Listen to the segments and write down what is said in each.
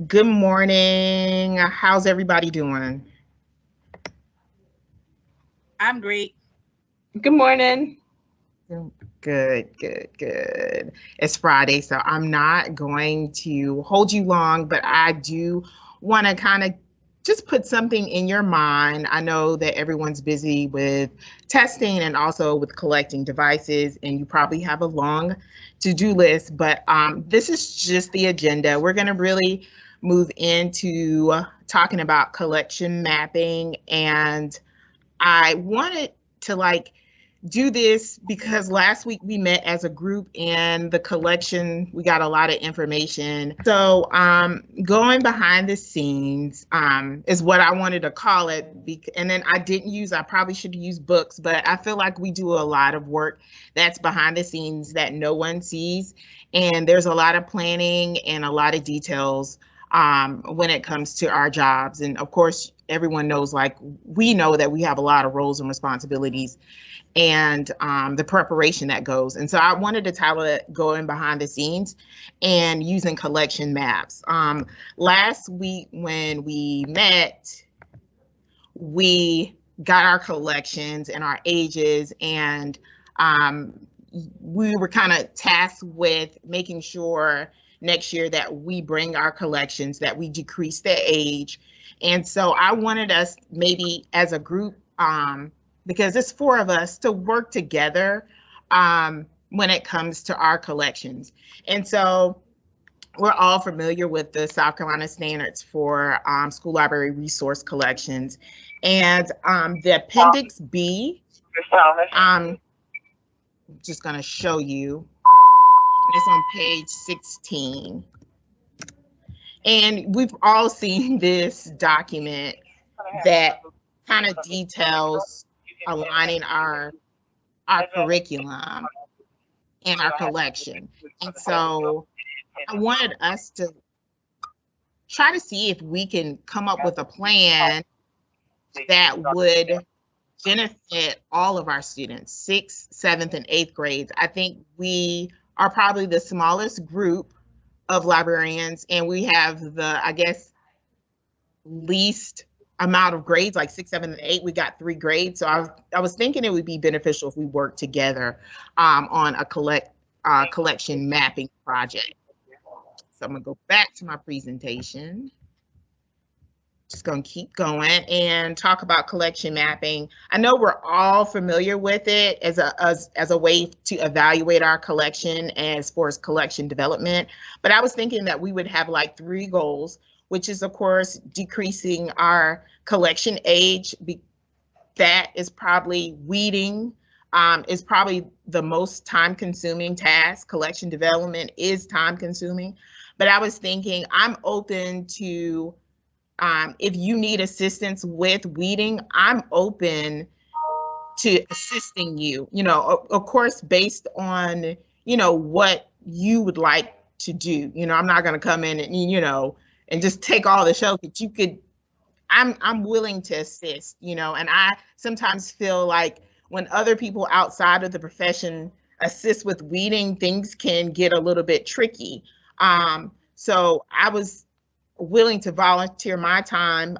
Good morning. How's everybody doing? I'm great. Good morning. Good. It's Friday, so I'm not going to hold you long, but I do want to kind of just put something in your mind. I know that everyone's busy with testing and also with collecting devices, and you probably have a long to-do list, but this is just the agenda. We're going to really move into talking about collection mapping, and I wanted to do this because last week we met as a group and the collection, we got a lot of information. So going behind the scenes is what I wanted to call it. And then I probably should use books, but I feel like we do a lot of work that's behind the scenes that no one sees. And there's a lot of planning and a lot of details when it comes to our jobs. And of course, everyone knows, like, we know that we have a lot of roles and responsibilities and the preparation that goes. And so I wanted to title it Going Behind the Scenes and Using Collection Maps. Last week when we met, we got our collections and our ages, and we were kind of tasked with making sure next year that we bring our collections, that we decrease the age. And so I wanted us maybe as a group, because it's four of us, to work together when it comes to our collections. And so we're all familiar with the South Carolina standards for school library resource collections. And the Appendix B, I'm just going to show you. It's on page 16. And we've all seen this document that kind of details aligning our curriculum and our collection. And so I wanted us to try to see if we can come up with a plan that would benefit all of our students, sixth, seventh, and eighth grades. I think we are probably the smallest group of librarians, and we have the, I guess, least amount of grades, like 6, 7, and 8. We got 3 grades. So I was thinking it would be beneficial if we worked together on a collection mapping project. So I'm gonna go back to my presentation. Just gonna keep going and talk about collection mapping. I know we're all familiar with it as a way to evaluate our collection as far as collection development, but I was thinking that we would have like 3 goals, which is of course decreasing our collection age. That is probably weeding, is probably the most time-consuming task. Collection development is time-consuming, but I was thinking I'm open to, if you need assistance with weeding, I'm open to assisting you, of course, based on, what you would like to do. I'm not going to come in and just take all the show, but you could, I'm willing to assist, and I sometimes feel like when other people outside of the profession assist with weeding, things can get a little bit tricky. So I was willing to volunteer my time,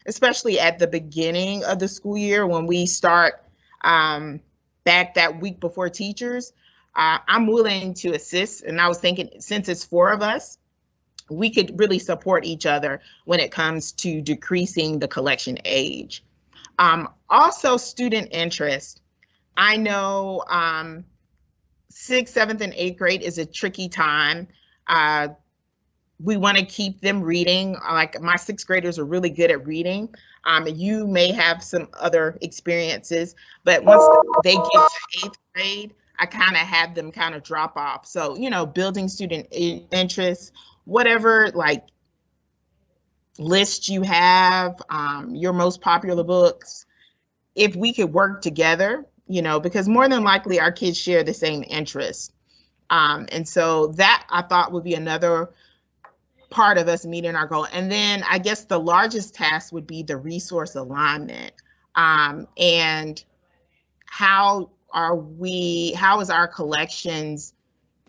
especially at the beginning of the school year when we start back that week before teachers. I'm willing to assist, and I was thinking, since it's 4 of us, we could really support each other when it comes to decreasing the collection age. Also, student interest. I know 6th, 7th, and 8th grade is a tricky time. We want to keep them reading. Like, my 6th graders are really good at reading. You may have some other experiences, but once they get to 8th grade, I kind of have them kind of drop off. So, building student interest, whatever like list you have, your most popular books, if we could work together, because more than likely our kids share the same interests. And so that I thought would be another part of us meeting our goal. And then I guess the largest task would be the resource alignment. And how is our collections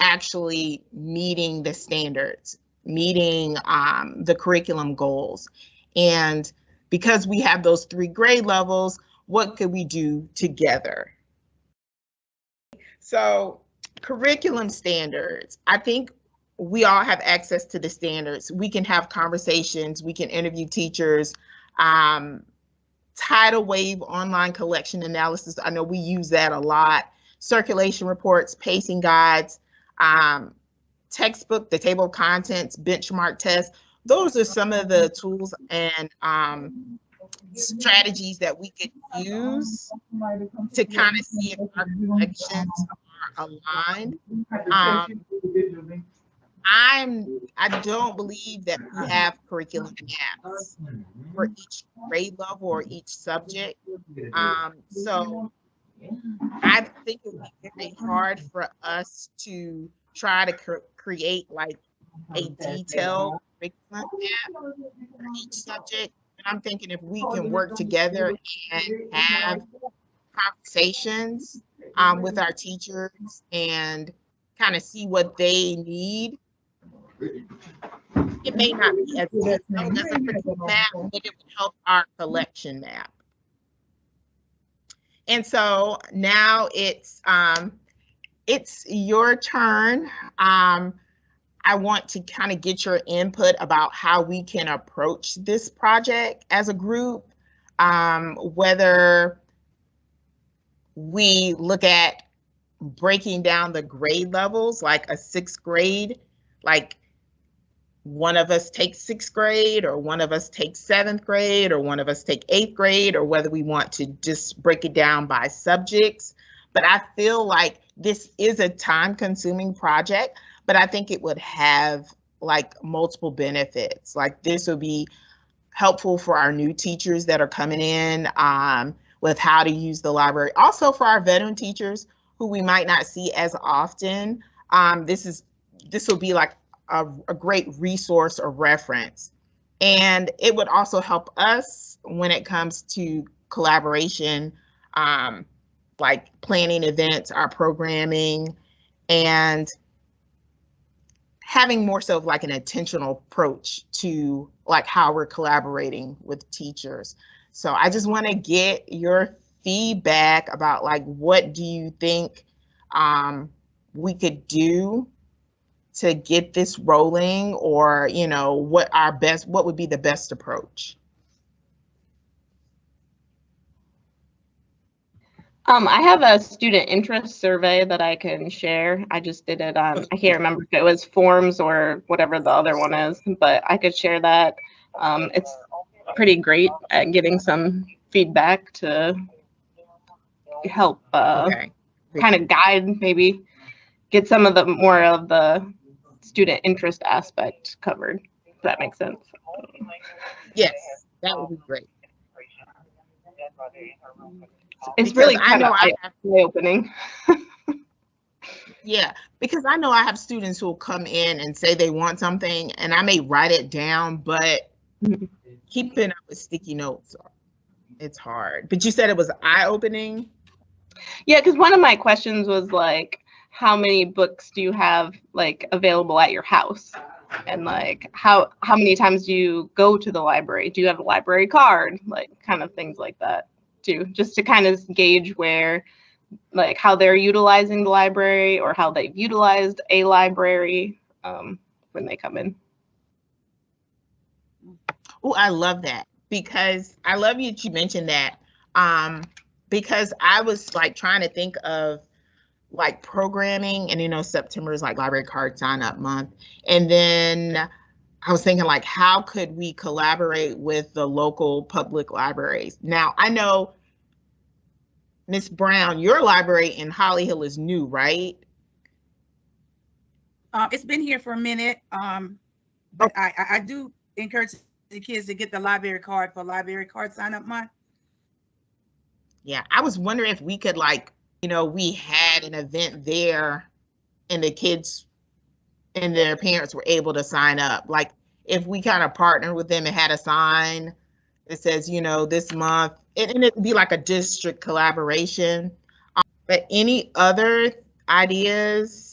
actually meeting the standards? meeting the curriculum goals. And because we have those 3 grade levels, what could we do together? So curriculum standards, I think we all have access to the standards. We can have conversations, we can interview teachers. Tidal wave online collection analysis, I know we use that a lot. Circulation reports, pacing guides, textbook, the table of contents, benchmark tests. Those are some of the tools and strategies that we could use to kind of see if our collections are aligned. I don't believe that we have curriculum maps for each grade level or each subject. So I think it would be very hard for us to try to create like a detailed curriculum map for each subject. And I'm thinking if we can work together and have conversations with our teachers and kind of see what they need, it may not be as detailed as a curriculum map, but it would help our collection map. And so now it's your turn. I want to kind of get your input about how we can approach this project as a group, whether we look at breaking down the grade levels, like a 6th grade, like one of us takes 6th grade, or one of us takes 7th grade, or one of us take 8th grade, or whether we want to just break it down by subjects. But I feel like this is a time-consuming project, but I think it would have like multiple benefits. Like this would be helpful for our new teachers that are coming in with how to use the library. Also for our veteran teachers who we might not see as often. This will be like a great resource or reference. And it would also help us when it comes to collaboration, like planning events, our programming, and having more so of like an intentional approach to like how we're collaborating with teachers. So I just want to get your feedback about like, what do you think we could do to get this rolling, or, you know, what would be the best approach? I have a student interest survey that I can share. I just did it on, I can't remember if it was Forms or whatever the other one is, but I could share that. It's pretty great at getting some feedback to help kind of guide, maybe get some of the more of the student interest aspect covered, if that makes sense. Yes, that would be great. It's really kind of eye-opening. Yeah, because I know I have students who will come in and say they want something, and I may write it down, but keeping up with sticky notes, it's hard. But you said it was eye-opening? Yeah, because one of my questions was like, how many books do you have like available at your house? And like, how many times do you go to the library? Do you have a library card? Like, kind of things like that too, just to kind of gauge where, like, how they're utilizing the library or how they've utilized a library when they come in. Oh, I love that, because I love you mentioned that, because I was like trying to think of like programming, and you know, September is like library card sign up month. And then I was thinking like, how could we collaborate with the local public libraries? Now, I know, Ms. Brown, your library in Holly Hill is new, right? It's been here for a minute, but I do encourage the kids to get the library card for library card sign up month. Yeah, I was wondering if we could, like, you know, we had an event there and the kids and their parents were able to sign up. Like, if we kind of partnered with them and had a sign that says, you know, this month, and it'd be like a district collaboration. But any other ideas